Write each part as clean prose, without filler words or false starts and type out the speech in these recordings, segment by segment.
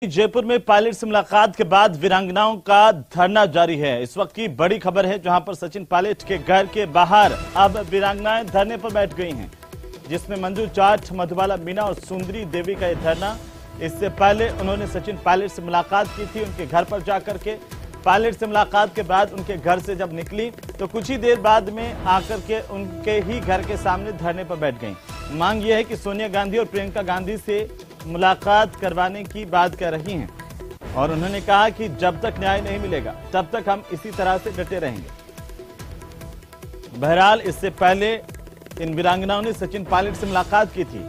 जयपुर में पायलट से मुलाकात के बाद वीरांगनाओं का धरना जारी है। इस वक्त की बड़ी खबर है, जहां पर सचिन पायलट के घर के बाहर अब वीरांगनाएं धरने पर बैठ गई हैं, जिसमें मंजू जाट, मधुबाला मीना और सुंदरी देवी का यह धरना। इससे पहले उन्होंने सचिन पायलट से मुलाकात की थी उनके घर पर जाकर के। पायलट से मुलाकात के बाद उनके घर से जब निकली तो कुछ ही देर बाद में आकर के उनके ही घर के सामने धरने पर बैठ गई। मांग यह है कि सोनिया गांधी और प्रियंका गांधी से मुलाकात करवाने की बात कर रही हैं और उन्होंने कहा कि जब तक न्याय नहीं मिलेगा तब तक हम इसी तरह से डटे रहेंगे। बहरहाल इससे पहले इन वीरांगनाओं ने सचिन पायलट से मुलाकात की थी।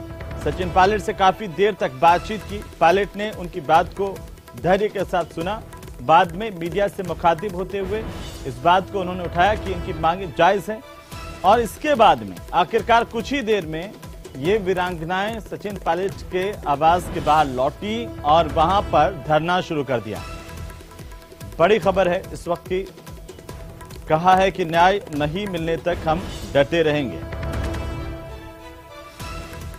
सचिन पायलट से काफी देर तक बातचीत की। पायलट ने उनकी बात को धैर्य के साथ सुना। बाद में मीडिया से मुखातिब होते हुए इस बात को उन्होंने उठाया कि इनकी मांगे जायज हैं और इसके बाद में आखिरकार कुछ ही देर में ये वीरांगनाएं सचिन पायलट के आवास के बाहर लौटी और वहां पर धरना शुरू कर दिया। बड़ी खबर है इस वक्त की, कहा है कि न्याय नहीं मिलने तक हम डटे रहेंगे।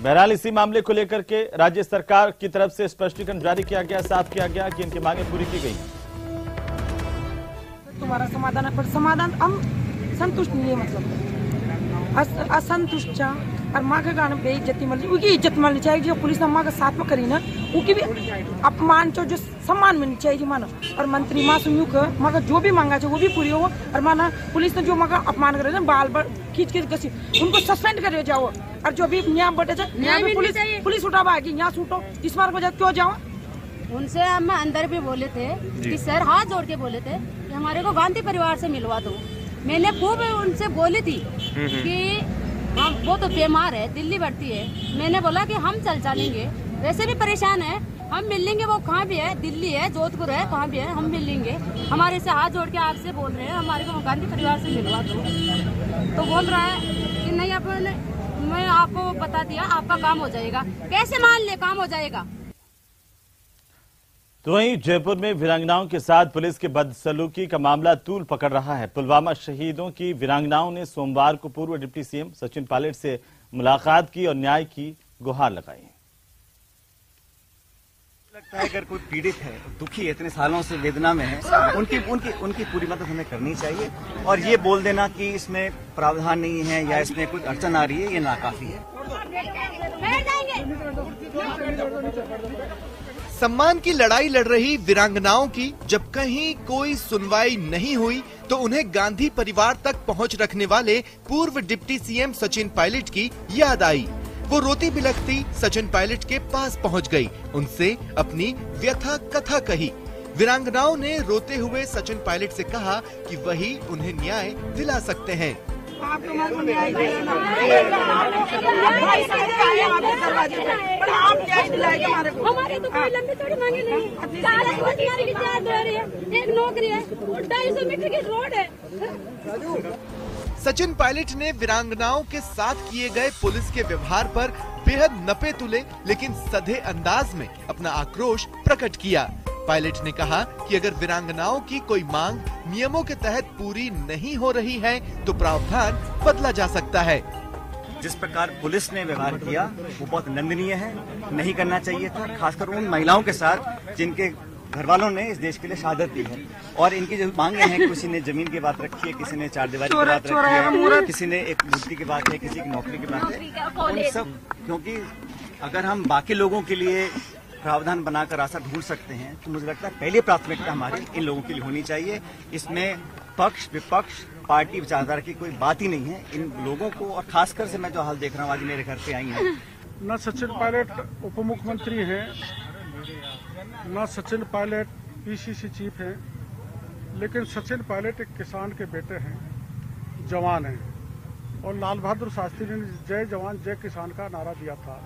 बहरहाल इसी मामले को लेकर के राज्य सरकार की तरफ से स्पष्टीकरण जारी किया गया, साफ किया गया कि इनकी मांगे पूरी की गई। तुम्हारा समाधान है, पर समाधान हम संतुष्ट नहीं है, मतलब असंतुष्ट और माँ का गाना बेइज्जती मिलनी, उनकी इज्जत मिलनी चाहिए। जो पुलिस ने माँ का साथ में करी ना, उनकी भी अपमान जो सम्मान मिलनी चाहिए मानो। और मंत्री माँ सुनियो का माँ का जो भी मांगा चाहिए वो भी पूरी हो। और माना पुलिस ने जो माँ का अपमान करे ना, बाल बाल खींच के घसी, उनको सस्पेंड करे जाओ। और जो भी न्याय बटे न्याय पुलिस उठा आएगी, यहाँ सूटो इस बार वजह क्यों जाओ। उनसे हम अंदर भी बोले थे कि सर, हाथ जोड़ के बोले थे कि हमारे को गांधी परिवार से मिलवा दो। मैंने खूब उनसे बोली थी कि हम, वो तो बीमार है, दिल्ली बढ़ती है। मैंने बोला कि हम चलेंगे, वैसे भी परेशान है, हम मिल लेंगे। वो कहाँ भी है, दिल्ली है, जोधपुर है, कहाँ भी है, हम मिल लेंगे। हमारे से हाथ जोड़ के आपसे बोल रहे हैं हमारे को गांधी परिवार से मिलवा दो। तो बोल रहा है कि नहीं, आपने, मैं आपको बता दिया आपका काम हो जाएगा। कैसे मान ले काम हो जाएगा। तो वहीं जयपुर में वीरांगनाओं के साथ पुलिस के बदसलूकी का मामला तूल पकड़ रहा है। पुलवामा शहीदों की वीरांगनाओं ने सोमवार को पूर्व डिप्टी सीएम सचिन पायलट से मुलाकात की और न्याय की गुहार लगाई। लगता है अगर कोई पीड़ित है, दुखी है, इतने सालों से वेदना में है, उनकी पूरी मदद हमें करनी चाहिए। और ये बोल देना कि इसमें प्रावधान नहीं है या इसमें कुछ अड़चन आ रही है, ये नाकाफी है। सम्मान की लड़ाई लड़ रही वीरांगनाओं की जब कहीं कोई सुनवाई नहीं हुई तो उन्हें गांधी परिवार तक पहुंच रखने वाले पूर्व डिप्टी सीएम सचिन पायलट की याद आई। वो रोती बिलखती सचिन पायलट के पास पहुंच गई, उनसे अपनी व्यथा कथा कही। वीरांगनाओं ने रोते हुए सचिन पायलट से कहा कि वही उन्हें न्याय दिला सकते हैं। आपको हमारे तो कोई लंबी थोड़ी मांगे नहीं, 4 रोजगार की चार है, एक नौकरी है, 250 मीटर की रोड है। सचिन पायलट ने वीरांगनाओं के साथ किए गए पुलिस के व्यवहार पर बेहद नपे तुले लेकिन सधे अंदाज में अपना आक्रोश प्रकट किया। पायलट ने कहा कि अगर वीरांगनाओं की कोई मांग नियमों के तहत पूरी नहीं हो रही है तो प्रावधान बदला जा सकता है। जिस प्रकार पुलिस ने व्यवहार किया वो बहुत निंदनीय है, नहीं करना चाहिए था, खासकर उन महिलाओं के साथ जिनके घर वालों ने इस देश के लिए शहादत दी है। और इनकी जो मांगे हैं, किसी ने जमीन की बात रखी है, किसी ने चारदीवारी की बात रखी है, किसी ने एक मूर्ति की बात है, किसी की नौकरी की बात है। उन सब, क्योंकि अगर हम बाकी लोगों के लिए प्रावधान बनाकर रास्ता ढूंढ सकते हैं तो मुझे लगता है पहली प्राथमिकता हमारी इन लोगों के लिए होनी चाहिए। इसमें पक्ष विपक्ष पार्टी विचारधारा की कोई बात ही नहीं है। इन लोगों को, और खासकर से मैं जो हाल देख रहा हूँ, आज मेरे घर पे आई हैं, न सचिन पायलट उप मुख्यमंत्री हैं, न सचिन पायलट पीसीसी चीफ हैं, लेकिन सचिन पायलट एक किसान के बेटे हैं, जवान हैं। और लाल बहादुर शास्त्री ने जय जवान जय किसान का नारा दिया था।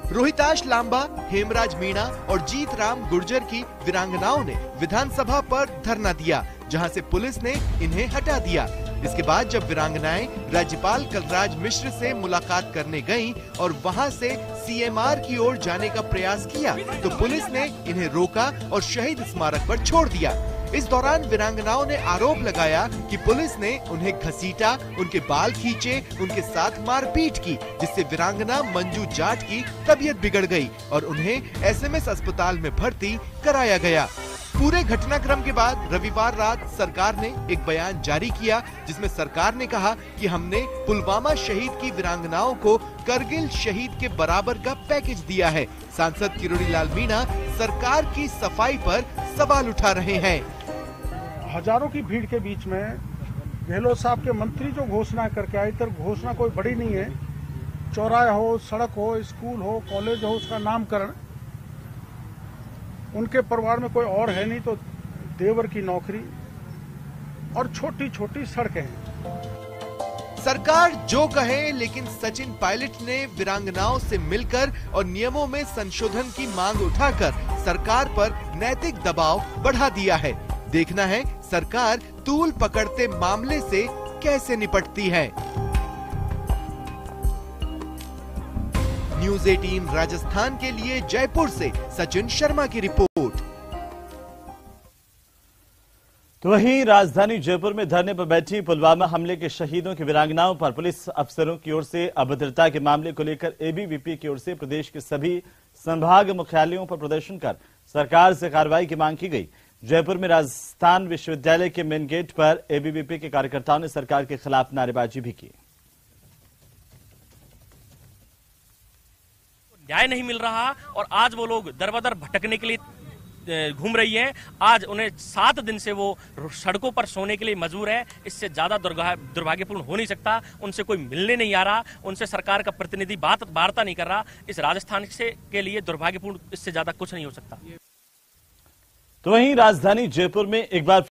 रोहिताश लांबा, हेमराज मीणा और जीत राम गुर्जर की वीरांगनाओं ने विधानसभा पर धरना दिया, जहां से पुलिस ने इन्हें हटा दिया। इसके बाद जब वीरांगनाएं राज्यपाल कलराज मिश्र से मुलाकात करने गईं और वहां से सीएमआर की ओर जाने का प्रयास किया तो पुलिस ने इन्हें रोका और शहीद स्मारक पर छोड़ दिया। इस दौरान वीरांगनाओं ने आरोप लगाया कि पुलिस ने उन्हें घसीटा, उनके बाल खींचे, उनके साथ मारपीट की, जिससे वीरांगना मंजू जाट की तबीयत बिगड़ गई और उन्हें एसएमएस अस्पताल में भर्ती कराया गया। पूरे घटनाक्रम के बाद रविवार रात सरकार ने एक बयान जारी किया, जिसमें सरकार ने कहा कि हमने पुलवामा शहीद की वीरांगनाओं को करगिल शहीद के बराबर का पैकेज दिया है। सांसद किरोड़ीलाल मीणा सरकार की सफाई पर सवाल उठा रहे हैं। हजारों की भीड़ के बीच में गहलोत साहब के मंत्री जो घोषणा करके आए थे, घोषणा कोई बड़ी नहीं है। चौराहे हो, सड़क हो, स्कूल हो, कॉलेज हो, उसका नामकरण उनके परिवार में कोई और है नहीं तो देवर की नौकरी और छोटी छोटी सड़कें हैं। सरकार जो कहे, लेकिन सचिन पायलट ने वीरांगनाओं से मिलकर और नियमों में संशोधन की मांग उठाकर सरकार पर नैतिक दबाव बढ़ा दिया है। देखना है सरकार तूल पकड़ते मामले से कैसे निपटती है। न्यूज़ 18 राजस्थान के लिए जयपुर से सचिन शर्मा की रिपोर्ट। तो वहीं राजधानी जयपुर में धरने पर बैठी पुलवामा हमले के शहीदों की वीरांगनाओं पर पुलिस अफसरों की ओर से अभद्रता के मामले को लेकर एबीवीपी की ओर से प्रदेश के सभी संभाग मुख्यालयों पर प्रदर्शन कर सरकार से कार्रवाई की मांग की गई। जयपुर में राजस्थान विश्वविद्यालय के मेन गेट पर एबीवीपी के कार्यकर्ताओं ने सरकार के खिलाफ नारेबाजी भी की। न्याय नहीं मिल रहा और आज वो लोग दरबदर भटकने के लिए घूम रही है। आज उन्हें 7 दिन से वो सड़कों पर सोने के लिए मजबूर है। इससे ज्यादा दुर्भाग्यपूर्ण हो नहीं सकता। उनसे कोई मिलने नहीं आ रहा, उनसे सरकार का प्रतिनिधि वार्ता नहीं कर रहा। इस राजस्थान के लिए दुर्भाग्यपूर्ण इससे ज्यादा कुछ नहीं हो सकता। तो वहीं राजधानी जयपुर में एक बार